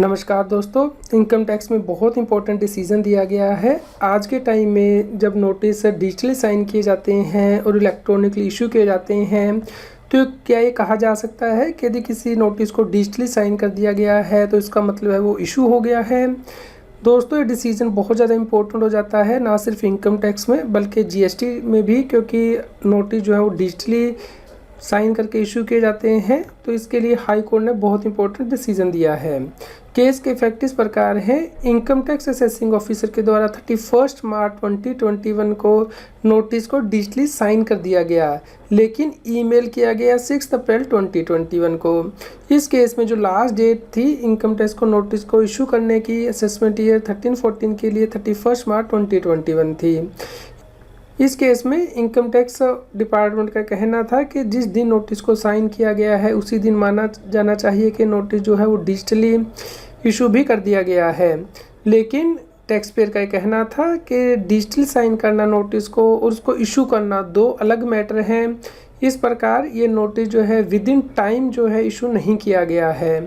नमस्कार दोस्तों, income tax में बहुत इंपॉर्टेंट डिसीजन दिया गया है। आज के टाइम में जब नोटिस डिजिटली साइन किए जाते हैं और इलेक्ट्रॉनिकली इशू किए जाते हैं, तो क्या ये कहा जा सकता है कि यदि किसी नोटिस को डिजिटली साइन कर दिया गया है तो इसका मतलब है वो इशू हो गया है। दोस्तों, ये डिसीजन बहुत ज़्यादा इंपॉर्टेंट हो जाता है, ना सिर्फ इनकम टैक्स में बल्कि जीएसटी में भी, क्योंकि नोटिस जो है वो डिजिटली साइन करके इशू किए जाते हैं। तो इसके लिए हाई कोर्ट ने बहुत इंपॉर्टेंट डिसीजन दिया है। केस के इफेक्ट इस प्रकार है। इनकम टैक्स असेसिंग ऑफिसर के द्वारा 31 मार्च 2021 को नोटिस को डिजिटली साइन कर दिया गया, लेकिन ईमेल किया गया 6 अप्रैल 2021 को। इस केस में जो लास्ट डेट थी इनकम टैक्स को नोटिस को इशू करने की असेसमेंट ईयर 13-14 के लिए 31 मार्च 2021 थी। इस केस में इनकम टैक्स डिपार्टमेंट का कहना था कि जिस दिन नोटिस को साइन किया गया है उसी दिन माना जाना चाहिए कि नोटिस जो है वो डिजिटली इशू भी कर दिया गया है, लेकिन टैक्स पेयर का कहना था कि डिजिटल साइन करना नोटिस को और उसको इशू करना दो अलग मैटर हैं। इस प्रकार ये नोटिस जो है विद इन टाइम जो है इशू नहीं किया गया है।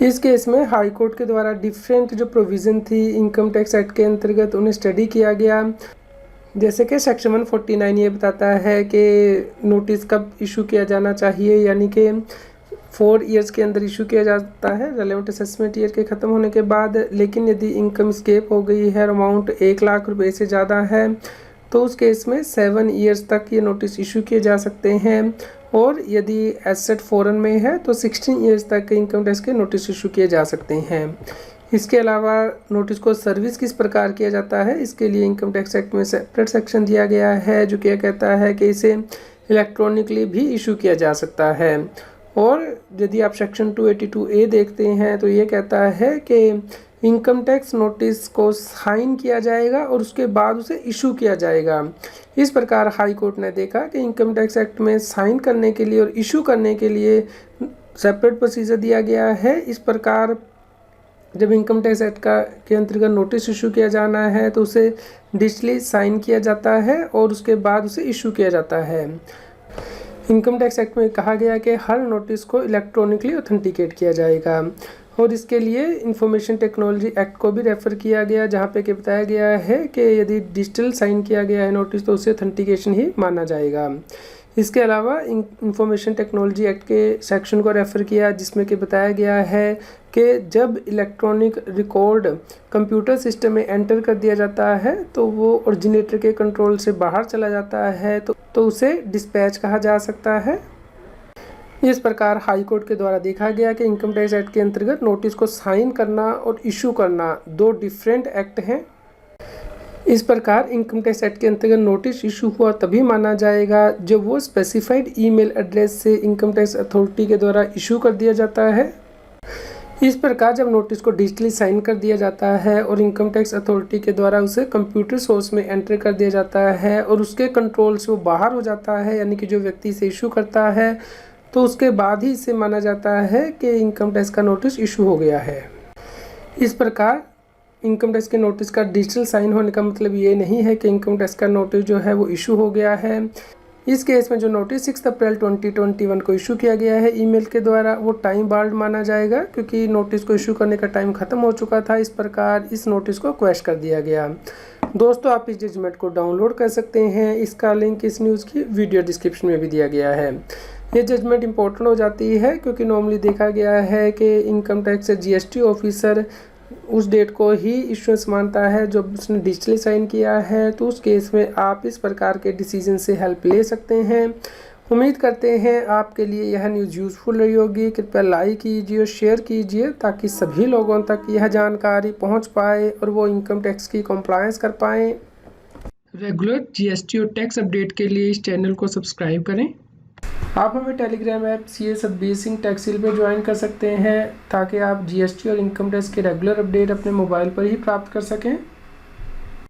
इस केस में हाई कोर्ट के द्वारा डिफरेंट जो प्रोविज़न थी इनकम टैक्स एक्ट के अंतर्गत उन्हें स्टडी किया गया। जैसे कि सेक्शन 149 ये बताता है कि नोटिस कब इशू किया जाना चाहिए, यानी कि 4 ईयर्स के अंदर इशू किया जाता है रेलेवेंट असेसमेंट ईयर के ख़त्म होने के बाद। लेकिन यदि इनकम स्केप हो गई है, अमाउंट 1 लाख रुपए से ज़्यादा है, तो उस केस में 7 ईयर्स तक ये नोटिस इशू किए जा सकते हैं। और यदि एसेट फॉरेन में है तो 16 ईयर्स तक इनकम टैक्स के नोटिस इशू किए जा सकते हैं। इसके अलावा नोटिस को सर्विस किस प्रकार किया जाता है, इसके लिए इनकम टैक्स एक्ट में सेपरेट सेक्शन दिया गया है जो क्या कहता है कि इसे इलेक्ट्रॉनिकली भी इशू किया जा सकता है। और यदि आप सेक्शन 282A देखते हैं तो ये कहता है कि इनकम टैक्स नोटिस को साइन किया जाएगा और उसके बाद उसे इशू किया जाएगा। इस प्रकार हाई कोर्ट ने देखा कि इनकम टैक्स एक्ट में साइन करने के लिए और इशू करने के लिए सेपरेट प्रोसीजर दिया गया है। इस प्रकार जब इनकम टैक्स एक्ट के अंतर्गत नोटिस इशू किया जाना है तो उसे डिजिटली साइन किया जाता है और उसके बाद उसे इशू किया जाता है। इनकम टैक्स एक्ट में कहा गया कि हर नोटिस को इलेक्ट्रॉनिकली ऑथेंटिकेट किया जाएगा और इसके लिए इंफॉर्मेशन टेक्नोलॉजी एक्ट को भी रेफ़र किया गया, जहाँ पे कि बताया गया है कि यदि डिजिटल साइन किया गया है नोटिस तो उसे ऑथेंटिकेशन ही माना जाएगा। इसके अलावा इंफॉर्मेशन टेक्नोलॉजी एक्ट के सेक्शन को रेफ़र किया जिसमें कि बताया गया है कि जब इलेक्ट्रॉनिक रिकॉर्ड कंप्यूटर सिस्टम में एंटर कर दिया जाता है तो वो ओरिजिनेटर के कंट्रोल से बाहर चला जाता है तो उसे डिस्पैच कहा जा सकता है। इस प्रकार हाई कोर्ट के द्वारा देखा गया कि इनकम टैक्स एक्ट के अंतर्गत नोटिस को साइन करना और इशू करना दो डिफरेंट एक्ट हैं। इस प्रकार इनकम टैक्स एक्ट के अंतर्गत नोटिस इशू हुआ तभी माना जाएगा जब वो स्पेसिफाइड ईमेल एड्रेस से इनकम टैक्स अथॉरिटी के द्वारा इशू कर दिया जाता है। इस प्रकार जब नोटिस को डिजिटली साइन कर दिया जाता है और इनकम टैक्स अथॉरिटी के द्वारा उसे कंप्यूटर सोर्स में एंटर कर दिया जाता है और उसके कंट्रोल से वो बाहर हो जाता है, यानी कि जो व्यक्ति इसे इशू करता है, तो उसके बाद ही इसे माना जाता है कि इनकम टैक्स का नोटिस इशू हो गया है। इस प्रकार इनकम टैक्स के नोटिस का डिजिटल साइन होने का मतलब ये नहीं है कि इनकम टैक्स का नोटिस जो है वो इशू हो गया है। इस केस में जो नोटिस 6 अप्रैल 2021 को इशू किया गया है ईमेल के द्वारा, वो टाइम बार्ड माना जाएगा क्योंकि नोटिस को इशू करने का टाइम ख़त्म हो चुका था। इस प्रकार इस नोटिस को क्वैश कर दिया गया। दोस्तों, आप इस जजमेंट को डाउनलोड कर सकते हैं। इसका लिंक इस न्यूज़ की वीडियो डिस्क्रिप्शन में भी दिया गया है। ये जजमेंट इंपॉर्टेंट हो जाती है क्योंकि नॉर्मली देखा गया है कि इनकम टैक्स जीएसटी ऑफिसर उस डेट को ही इश्यूएंस मानता है जो उसने डिजिटली साइन किया है। तो उस केस में आप इस प्रकार के डिसीजन से हेल्प ले सकते हैं। उम्मीद करते हैं आपके लिए यह न्यूज़ यूज़फुल रही होगी। कृपया लाइक कीजिए और शेयर कीजिए ताकि सभी लोगों तक यह जानकारी पहुंच पाए और वो इनकम टैक्स की कंप्लायंस कर पाएँ। रेगुलर जीएसटी और टैक्स अपडेट के लिए इस चैनल को सब्सक्राइब करें। आप हमें Telegram app CA Satbir Singh टैक्सील पर ज्वाइन कर सकते हैं ताकि आप जीएसटी और इनकम टैक्स के रेगुलर अपडेट अपने मोबाइल पर ही प्राप्त कर सकें।